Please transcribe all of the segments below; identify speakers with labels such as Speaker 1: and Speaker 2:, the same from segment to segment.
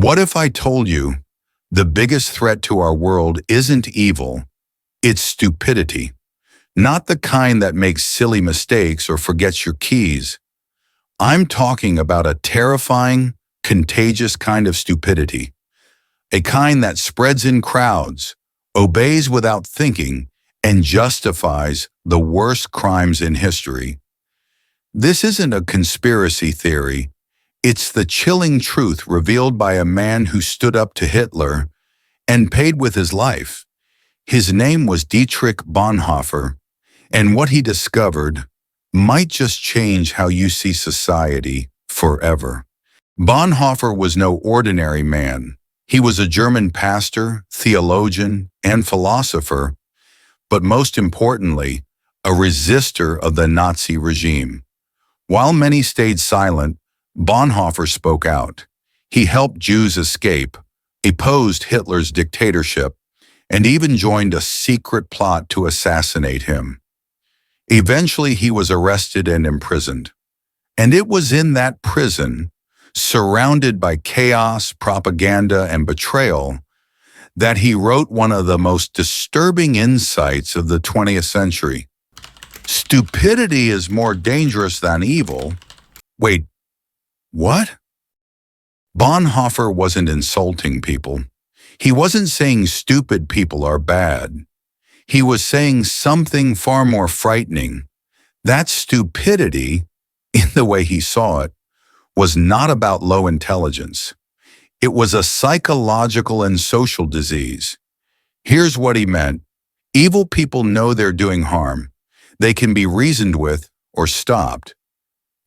Speaker 1: What if I told you the biggest threat to our world isn't evil, it's stupidity? Not the kind that makes silly mistakes or forgets your keys. I'm talking about a terrifying, contagious kind of stupidity. A kind that spreads in crowds, obeys without thinking, and justifies the worst crimes in history. This isn't a conspiracy theory. It's the chilling truth revealed by a man who stood up to Hitler and paid with his life. His name was Dietrich Bonhoeffer, and what he discovered might just change how you see society forever. Bonhoeffer was no ordinary man. He was a German pastor, theologian, and philosopher, but most importantly, a resistor of the Nazi regime. While many stayed silent, Bonhoeffer spoke out. He helped Jews escape, opposed Hitler's dictatorship, and even joined a secret plot to assassinate him. Eventually, he was arrested and imprisoned. And it was in that prison, surrounded by chaos, propaganda, and betrayal, that he wrote one of the most disturbing insights of the 20th century. Stupidity is more dangerous than evil. Wait, what? Bonhoeffer wasn't insulting people. He wasn't saying stupid people are bad. He was saying something far more frightening. That stupidity, in the way he saw it, was not about low intelligence. It was a psychological and social disease. Here's what he meant. Evil people know they're doing harm. They can be reasoned with or stopped.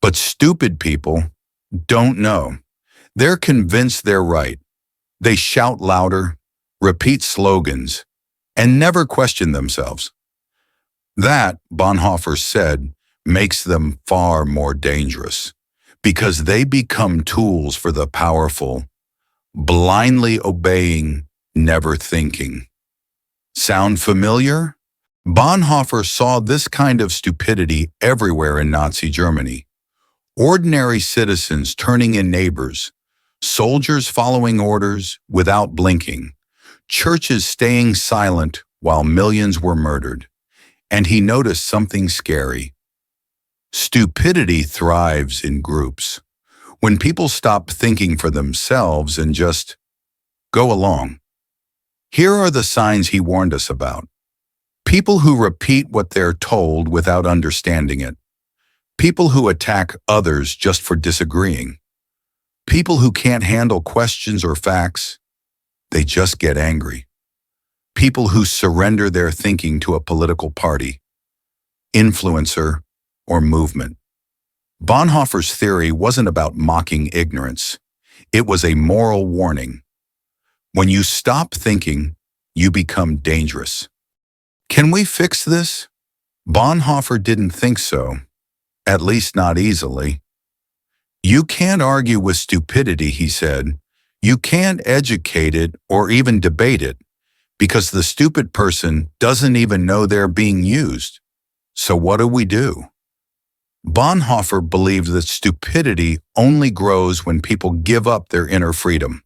Speaker 1: But stupid people don't know. They're convinced they're right. They shout louder, repeat slogans, and never question themselves. That, Bonhoeffer said, makes them far more dangerous because they become tools for the powerful, blindly obeying, never thinking. Sound familiar? Bonhoeffer saw this kind of stupidity everywhere in Nazi Germany. Ordinary citizens turning in neighbors, soldiers following orders without blinking, churches staying silent while millions were murdered. And he noticed something scary. Stupidity thrives in groups. When people stop thinking for themselves and just go along. Here are the signs he warned us about. People who repeat what they're told without understanding it. People who attack others just for disagreeing. People who can't handle questions or facts. They just get angry. People who surrender their thinking to a political party, influencer, or movement. Bonhoeffer's theory wasn't about mocking ignorance. It was a moral warning. When you stop thinking, you become dangerous. Can we fix this? Bonhoeffer didn't think so, at least not easily. You can't argue with stupidity, he said. You can't educate it or even debate it because the stupid person doesn't even know they're being used. So what do? Bonhoeffer believed that stupidity only grows when people give up their inner freedom,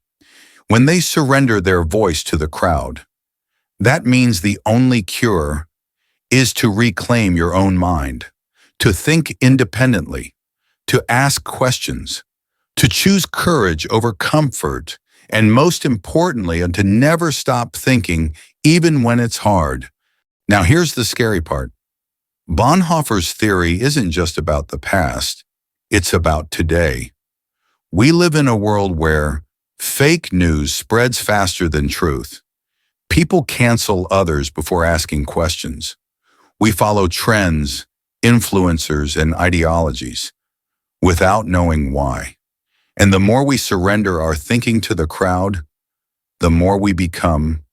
Speaker 1: when they surrender their voice to the crowd. That means the only cure is to reclaim your own mind, to think independently, to ask questions, to choose courage over comfort, and most importantly, to never stop thinking even when it's hard. Now here's the scary part. Bonhoeffer's theory isn't just about the past, it's about today. We live in a world where fake news spreads faster than truth. People cancel others before asking questions. We follow trends, influencers, and ideologies without knowing why. And the more we surrender our thinking to the crowd, the more we become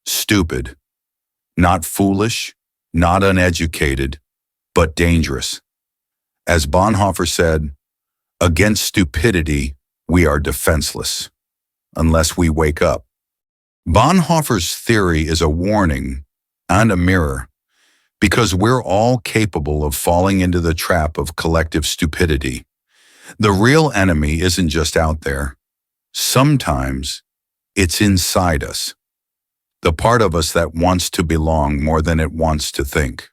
Speaker 1: stupid, not foolish, not uneducated, but dangerous. As Bonhoeffer said, against stupidity, we are defenseless, unless we wake up. Bonhoeffer's theory is a warning and a mirror, because we're all capable of falling into the trap of collective stupidity. The real enemy isn't just out there. Sometimes it's inside us, the part of us that wants to belong more than it wants to think.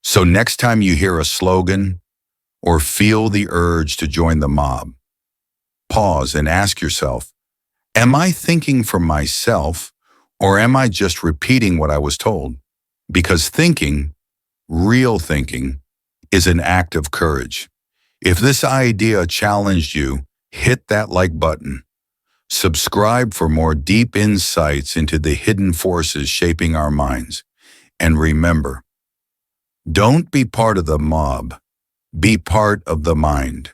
Speaker 1: So next time you hear a slogan or feel the urge to join the mob, pause and ask yourself, am I thinking for myself or am I just repeating what I was told? Because thinking, real thinking, is an act of courage. If this idea challenged you, hit that like button. Subscribe for more deep insights into the hidden forces shaping our minds. And remember, don't be part of the mob, be part of the mind.